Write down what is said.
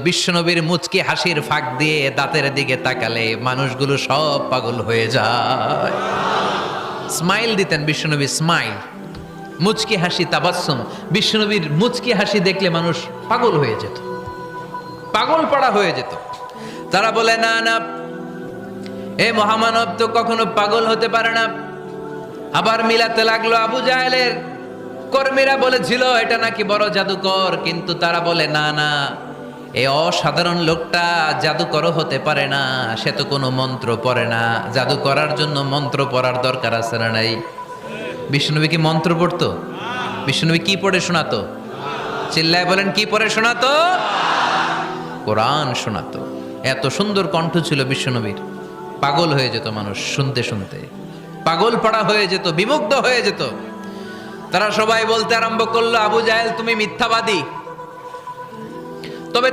বিশ্বনবীর মুচকি হাসির ফাঁক দিয়ে দাঁতের দিকে তাকালে মানুষগুলো সব পাগল হয়ে যায়। স্মাইল দিতেন বিশ্বনবী, স্মাইল, মুচকি হাসি, তাবাসসুম। বিশ্বনবীর মুচকি হাসি দেখলে মানুষ পাগল হয়ে যেত, পাগল পাড়া হয়ে যেত। তারা বলে না না, এ মহামানব তো কখনো পাগল হতে পারে না। আবার মিলাতে লাগলো আবু জাহেলের কর্মীরা বলেছিল এটা নাকি বড় জাদুকর, কিন্তু তারা বলে না না, এই অসাধারণ লোকটা জাদুকরও হতে পারে না, সে তো কোনো মন্ত্র পড়ে না। জাদু করার জন্য মন্ত্র পড়ার দরকার আছে না নাই? বিষ্ণুনবী কি মন্ত্র পড়তো? বিষ্ণুনবী কি পড়ে শোনাতো? চিল্লায় বলেন, কি পড়ে শোনাতো? কোরআন শোনাতো। এত সুন্দর কণ্ঠ ছিল বিশ্বনবীর, পাগল হয়ে যেত মানুষ শুনতে শুনতে, পাগল পাড়া হয়ে যেত, বিমুগ্ধ হয়ে যেত। তারা সবাই বলতে আরম্ভ করলো, আবু জাহেল তুমি মিথ্যাবাদী। তবে